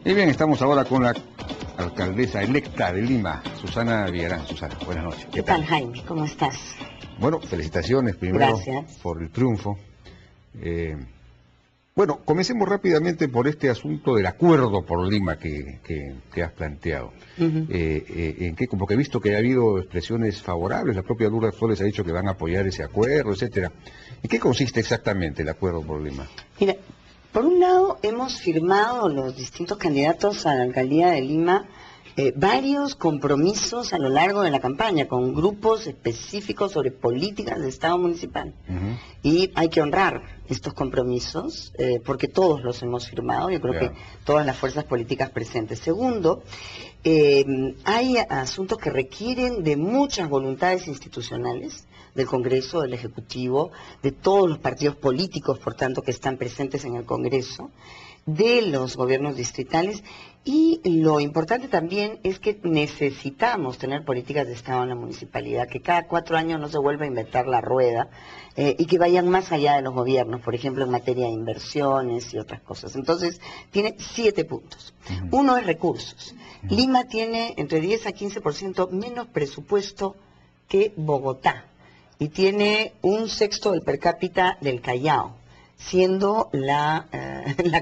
Y bien, estamos ahora con la alcaldesa electa de Lima, Susana Villarán. Susana, buenas noches. ¿Qué tal, Jaime? ¿Cómo estás? Bueno, felicitaciones primero. Gracias. Por el triunfo. Bueno, comencemos rápidamente por este asunto del acuerdo por Lima que has planteado. En que, como que he visto que ha habido expresiones favorables, la propia Lourdes Flores ha dicho que van a apoyar ese acuerdo, etcétera. ¿En qué consiste exactamente el acuerdo por Lima? Mira, por un lado hemos firmado los distintos candidatos a la alcaldía de Lima varios compromisos a lo largo de la campaña con grupos específicos sobre políticas de Estado municipal. Y hay que honrar estos compromisos porque todos los hemos firmado, yo creo que todas las fuerzas políticas presentes. Segundo, hay asuntos que requieren de muchas voluntades institucionales, del Congreso, del Ejecutivo, de todos los partidos políticos, por tanto, que están presentes en el Congreso, de los gobiernos distritales, y lo importante también es que necesitamos tener políticas de Estado en la municipalidad, que cada 4 años no se vuelva a inventar la rueda, y que vayan más allá de los gobiernos, por ejemplo, en materia de inversiones y otras cosas. Entonces, tiene 7 puntos. Uno es recursos. Lima tiene entre 10 a 15% menos presupuesto que Bogotá, y tiene 1/6 del per cápita del Callao, siendo la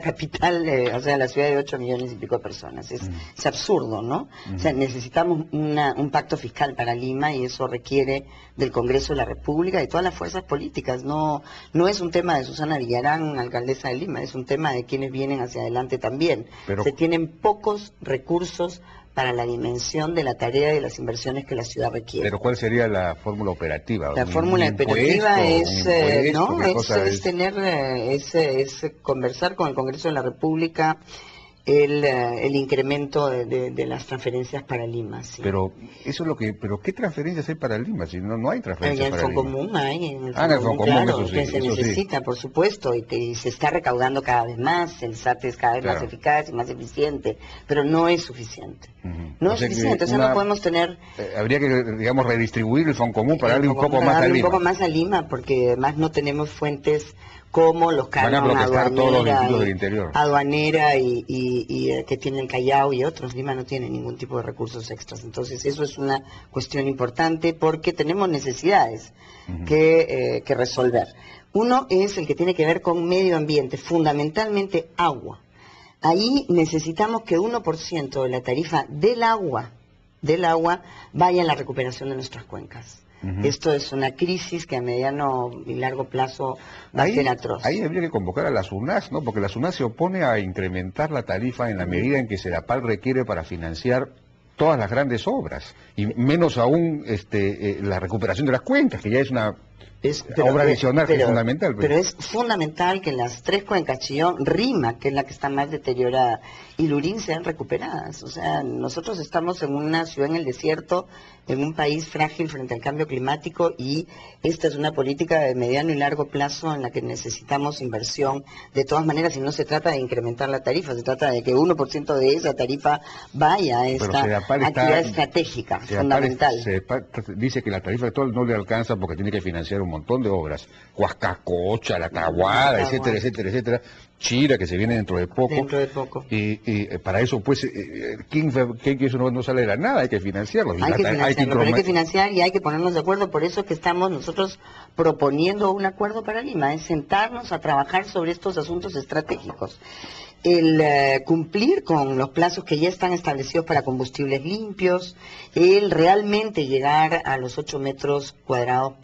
capital, o sea, la ciudad de 8 millones y pico de personas. Es absurdo, ¿no? O sea, necesitamos un pacto fiscal para Lima, y eso requiere del Congreso de la República y de todas las fuerzas políticas. No es un tema de Susana Villarán, alcaldesa de Lima, es un tema de quienes vienen hacia adelante también. Se tienen pocos recursos para la dimensión de la tarea y de las inversiones que la ciudad requiere. Pero ¿cuál sería la fórmula operativa? La fórmula operativa es conversar con el Congreso de la República el incremento de las transferencias para Lima. Sí. Pero eso es lo que, pero ¿qué transferencias hay para Lima? Si no hay transferencias para Lima. En el Fondo Común, claro, que se necesita, por supuesto, y se está recaudando cada vez más, el SAT es cada vez más eficaz y más eficiente, pero no es suficiente. No es suficiente, no podemos tener... habría que, digamos, redistribuir el Fondo Común para darle un poco más a Lima. Un poco más a Lima, porque además no tenemos fuentes como los cánones aduanera y que tiene el Callao y otros. Lima no tiene ningún tipo de recursos extras. Entonces eso es una cuestión importante porque tenemos necesidades que resolver. Uno es el que tiene que ver con medio ambiente, fundamentalmente agua. Ahí necesitamos que 1% de la tarifa del agua vaya a la recuperación de nuestras cuencas. Esto es una crisis que a mediano y largo plazo va a ser atroz. Ahí habría que convocar a la SUNAS, ¿no? Porque la SUNAS se opone a incrementar la tarifa en la medida en que SEDAPAL requiere para financiar todas las grandes obras, y menos aún la recuperación de las cuencas, que ya es una obra adicional que es fundamental. Pero es fundamental que las 3 cuencas, Chillón, Rima, que es la que está más deteriorada, y Lurín sean recuperadas. O sea, nosotros estamos en una ciudad en el desierto, en un país frágil frente al cambio climático, y esta es una política de mediano y largo plazo en la que necesitamos inversión de todas maneras, y no se trata de incrementar la tarifa, se trata de que 1% de esa tarifa vaya a esta actividad estratégica, fundamental. Dice que la tarifa actual no le alcanza porque tiene que financiar un montón de obras, Huascacocha, La Tahuada, etcétera, etcétera, etcétera, Chira, que se viene dentro de poco. Y para eso, pues, que eso no sale de la nada, hay que financiarlo. Hay que financiar y hay que ponernos de acuerdo. Por eso que estamos nosotros proponiendo un acuerdo para Lima, es sentarnos a trabajar sobre estos asuntos estratégicos. El cumplir con los plazos que ya están establecidos para combustibles limpios, el realmente llegar a los 8 metros cuadrados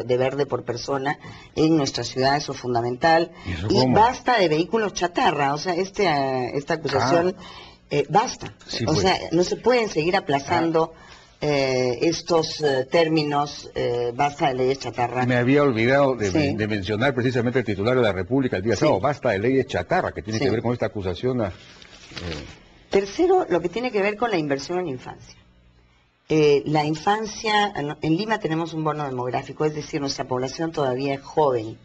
de verde por persona en nuestra ciudad, eso es fundamental. Y basta de vehículos chatarra, o sea, esta acusación, basta. Sí, o sea, no se pueden seguir aplazando estos términos, basta de leyes chatarra. Me había olvidado de mencionar precisamente el titular de la República el día sábado, basta de leyes chatarra, que tiene que ver con esta acusación. Tercero, lo que tiene que ver con la inversión en infancia. La infancia, en Lima tenemos un bono demográfico, es decir, nuestra población todavía es joven.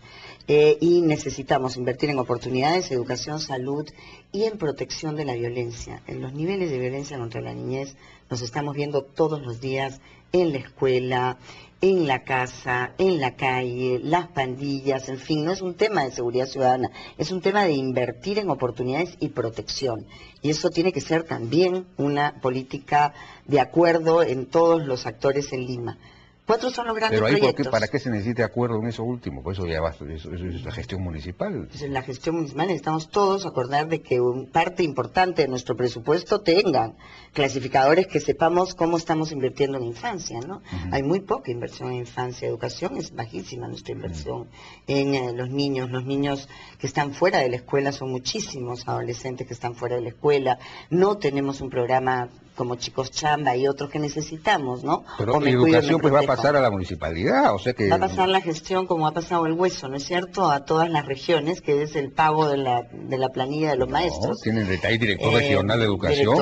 Y necesitamos invertir en oportunidades, educación, salud y en protección de la violencia. En los niveles de violencia contra la niñez nos estamos viendo todos los días en la escuela, en la casa, en la calle, las pandillas, en fin, no es un tema de seguridad ciudadana, es un tema de invertir en oportunidades y protección. Y eso tiene que ser también una política de acuerdo en todos los actores en Lima. 4 son los grandes Pero ahí, proyectos. ¿para qué se necesita acuerdo en eso último? Pues eso ya basta, eso es la gestión municipal. Entonces, en la gestión municipal necesitamos todos acordar de que una parte importante de nuestro presupuesto tengan clasificadores que sepamos cómo estamos invirtiendo en infancia, ¿no? Hay muy poca inversión en infancia. Educación es bajísima nuestra inversión en los niños que están fuera de la escuela, son muchísimos adolescentes que están fuera de la escuela. No tenemos un programa como Chicos Chamba y otros que necesitamos, ¿no? Pero la educación pues va a pasar a la municipalidad, o sea que... Va a pasar la gestión como ha pasado el hueso, ¿no es cierto?, a todas las regiones, que es el pago de la planilla de los maestros. Tienen hay director regional de educación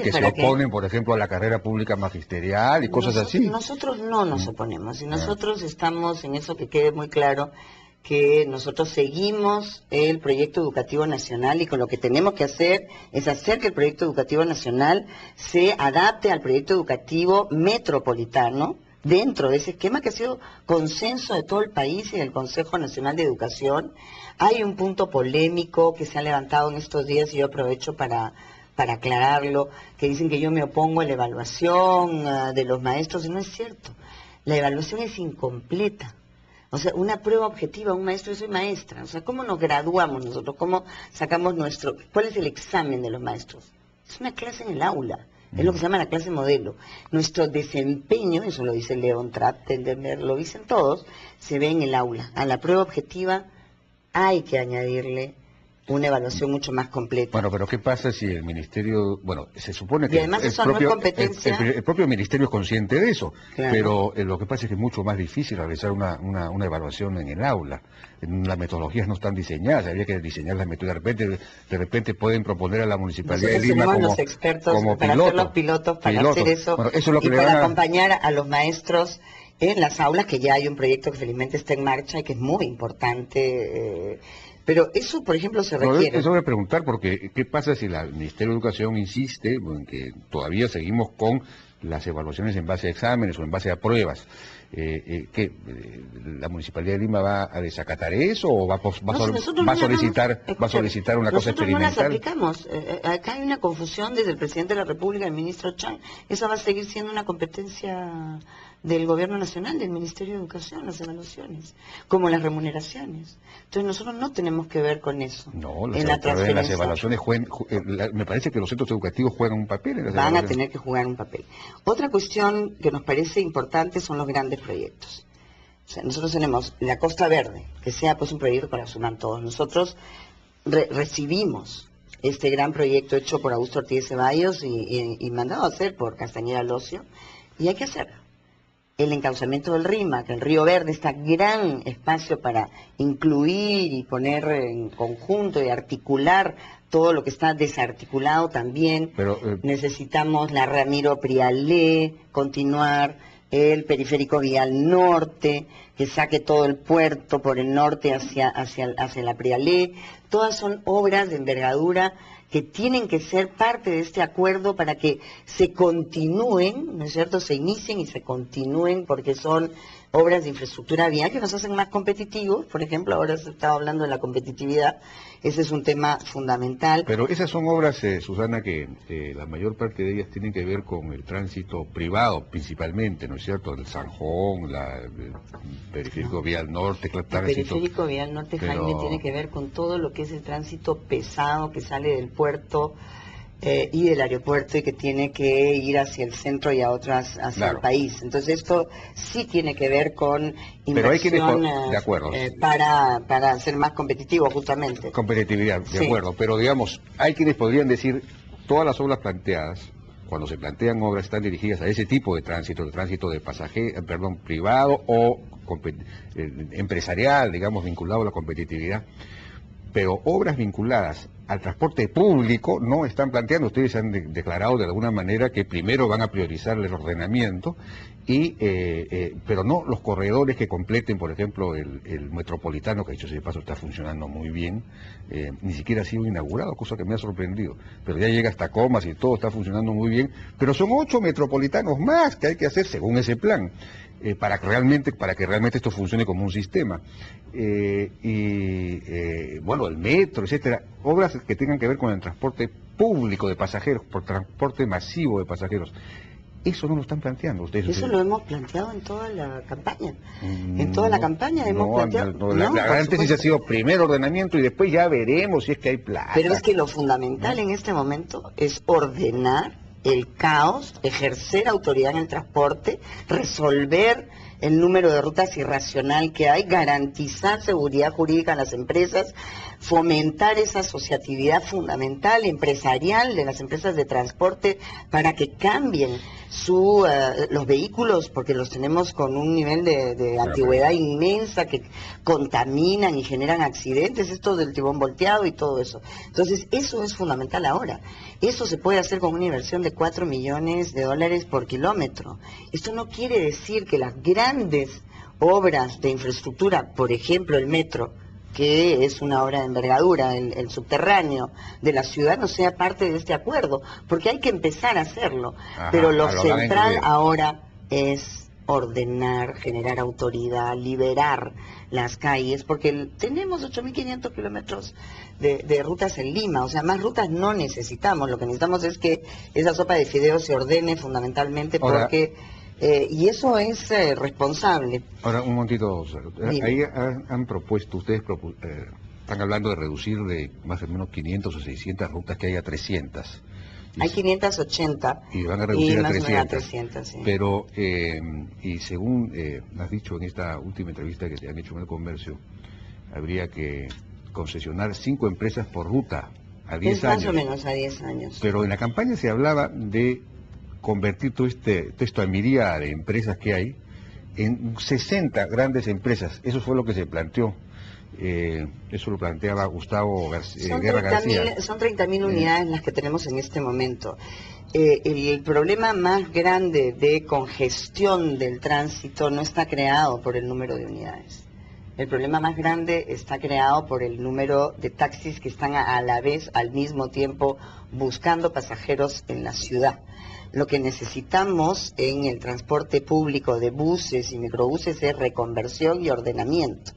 que se oponen, por ejemplo, a la carrera pública magisterial y cosas así. Nosotros no nos oponemos, y nosotros estamos en eso, que quede muy claro, que nosotros seguimos el proyecto educativo nacional, y con lo que tenemos que hacer es hacer que el proyecto educativo nacional se adapte al proyecto educativo metropolitano dentro de ese esquema que ha sido consenso de todo el país y del Consejo Nacional de Educación. Hay un punto polémico que se ha levantado en estos días y yo aprovecho para aclararlo, que dicen que yo me opongo a la evaluación de los maestros, y no es cierto. La evaluación es incompleta. O sea, una prueba objetiva, un maestro, yo soy maestra. O sea, ¿cómo nos graduamos nosotros? ¿Cómo sacamos cuál es el examen de los maestros? Es una clase en el aula. Es lo que se llama la clase modelo. Nuestro desempeño, eso lo dice León Trachtenberg, lo dicen todos, se ve en el aula. A la prueba objetiva hay que añadirle una evaluación mucho más completa. Bueno, pero ¿qué pasa si el ministerio, bueno, se supone que y además eso no es competencia... el propio ministerio es consciente de eso, claro, pero lo que pasa es que es mucho más difícil realizar una evaluación en el aula. Las metodologías no están diseñadas, habría que diseñar las metodologías. De repente pueden proponer a la Municipalidad de Lima como los expertos como para piloto, ser los pilotos, para hacer eso, bueno, eso es lo que y para acompañar a los maestros en las aulas, que ya hay un proyecto que felizmente está en marcha y que es muy importante. Pero eso, por ejemplo, se requiere. Eso voy a preguntar, porque ¿qué pasa si el Ministerio de Educación insiste en que todavía seguimos con las evaluaciones en base a exámenes o en base a pruebas? ¿La Municipalidad de Lima va a desacatar eso o va a solicitar una cosa experimental? Nosotros no las aplicamos. Acá hay una confusión desde el presidente de la República, el ministro Chang. Esa va a seguir siendo una competencia del Gobierno Nacional, del Ministerio de Educación, las evaluaciones, como las remuneraciones. Entonces nosotros no tenemos que ver con eso. No, las evaluaciones me parece que los centros educativos juegan un papel en las evaluaciones. Van a tener que jugar un papel. Otra cuestión que nos parece importante son los grandes proyectos. O sea, nosotros tenemos la Costa Verde, que sea pues un proyecto para suman todos. Nosotros recibimos este gran proyecto hecho por Augusto Ortiz Ceballos y mandado a hacer por Castañeda Locio, y hay que hacerlo. El encauzamiento del Rímac, el Río Verde, este gran espacio para incluir y poner en conjunto y articular todo lo que está desarticulado también. Pero, necesitamos la Ramiro Prialé, continuar el periférico vial norte, que saque todo el puerto por el norte hacia la Prialé. Todas son obras de envergadura que tienen que ser parte de este acuerdo para que se continúen, ¿no es cierto?, se inicien y se continúen, porque son obras de infraestructura vial que nos hacen más competitivos. Por ejemplo, ahora se estaba hablando de la competitividad, ese es un tema fundamental. Pero esas son obras, Susana, que la mayor parte de ellas tienen que ver con el tránsito privado, principalmente, ¿no es cierto?, el Sanjón, el periférico vial norte, el periférico vial norte, Jaime, tiene que ver con todo lo que es el tránsito pesado que sale del puerto y del aeropuerto y que tiene que ir hacia el centro y a otras hacia el país. Entonces esto sí tiene que ver con inversión de acuerdo, para ser más competitivo, justamente. Competitividad, de acuerdo, pero digamos, hay quienes podrían decir, todas las obras planteadas, cuando se plantean obras, están dirigidas a ese tipo de tránsito de pasajeros, privado o empresarial, digamos, vinculado a la competitividad. pero obras vinculadas al transporte público no están planteando. Ustedes han declarado de alguna manera que primero van a priorizar el ordenamiento, pero no los corredores que completen, por ejemplo, el metropolitano, que dicho sea de paso está funcionando muy bien, ni siquiera ha sido inaugurado, cosa que me ha sorprendido, pero ya llega hasta Comas y todo está funcionando muy bien, pero son 8 metropolitanos más que hay que hacer según ese plan. Para que realmente esto funcione como un sistema. Bueno, el metro, etcétera, obras que tengan que ver con el transporte público de pasajeros, por transporte masivo de pasajeros. Eso no lo están planteando ustedes. Eso lo hemos planteado en toda la campaña. En toda la campaña hemos planteado. La gran tesis ha sido primero ordenamiento y después ya veremos si es que hay plata. Pero es que lo fundamental en este momento es ordenar el caos, ejercer autoridad en el transporte, resolver el número de rutas irracional que hay, garantizar seguridad jurídica a las empresas, fomentar esa asociatividad fundamental, empresarial de las empresas de transporte para que cambien los vehículos, porque los tenemos con un nivel de antigüedad inmensa, que contaminan y generan accidentes, esto del timón volteado y todo eso. Entonces, eso es fundamental ahora. Eso se puede hacer con una inversión de $4 millones por kilómetro. Esto no quiere decir que las grandes obras de infraestructura, por ejemplo el metro, que es una obra de envergadura, el subterráneo de la ciudad, no sea parte de este acuerdo, porque hay que empezar a hacerlo. Ajá, pero lo central ahora es ordenar, generar autoridad, liberar las calles, porque tenemos 8.500 kilómetros de rutas en Lima, o sea, más rutas no necesitamos. Lo que necesitamos es que esa sopa de fideos se ordene fundamentalmente porque... y eso es responsable. Ahora, un momentito, ahí han propuesto, ustedes están hablando de reducir de más o menos 500 o 600 rutas que hay a 300. Hay 580 y van a reducir a 300, sí. Pero, y según has dicho en esta última entrevista que te han hecho en El Comercio, habría que concesionar 5 empresas por ruta a 10 años. Es más o menos a 10 años. Pero en la campaña se hablaba de convertir todo esta miríada de empresas que hay en 60 grandes empresas. Eso fue lo que se planteó. Eso lo planteaba Gustavo Guerra García. Son 30.000 unidades las que tenemos en este momento. El problema más grande de congestión del tránsito no está creado por el número de unidades. El problema más grande está creado por el número de taxis que están a la vez, al mismo tiempo, buscando pasajeros en la ciudad. Lo que necesitamos en el transporte público de buses y microbuses es reconversión y ordenamiento.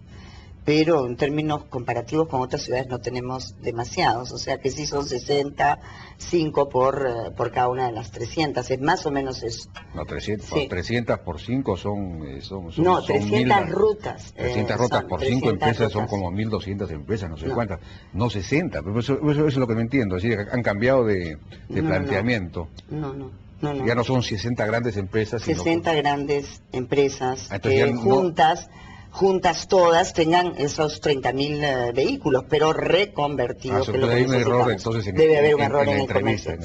Pero en términos comparativos con otras ciudades no tenemos demasiados, o sea que sí son 65 por cada una de las 300, es más o menos eso. No, 300, sí. 300 por 5 son no, 300 rutas. 300 rutas por 5 empresas rutas. Son como 1.200 empresas, no sé cuántas, no 60, pero eso es lo que no entiendo, es decir, han cambiado de planteamiento. No. Ya no son 60 grandes empresas. 60 grandes empresas juntas todas tengan esos 30.000 vehículos, pero reconvertidos. Debe haber un error entonces debe haber un error en la entrevista.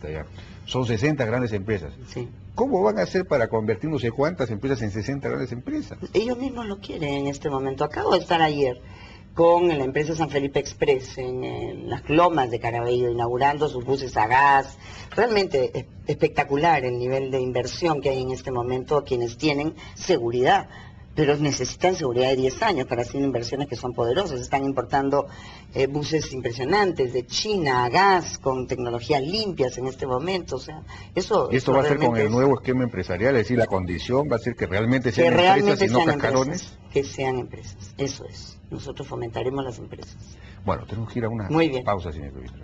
Ya. Son 60 grandes empresas. Sí. ¿Cómo van a hacer para convertir no sé cuántas empresas en 60 grandes empresas? Ellos mismos lo quieren en este momento. Acabo de estar ayer con la empresa San Felipe Express en las lomas de Caraballo, inaugurando sus buses a gas. Realmente espectacular el nivel de inversión que hay en este momento, quienes tienen seguridad, pero necesitan seguridad de 10 años para hacer inversiones que son poderosas. Están importando buses impresionantes de China a gas, con tecnologías limpias en este momento. O sea, eso... Y esto va a ser con el nuevo esquema empresarial, es decir, la condición va a ser que realmente sean empresas y no cascarones. Que sean empresas, eso es. Nosotros fomentaremos las empresas. Bueno, tenemos que ir a una pausa, si me permite.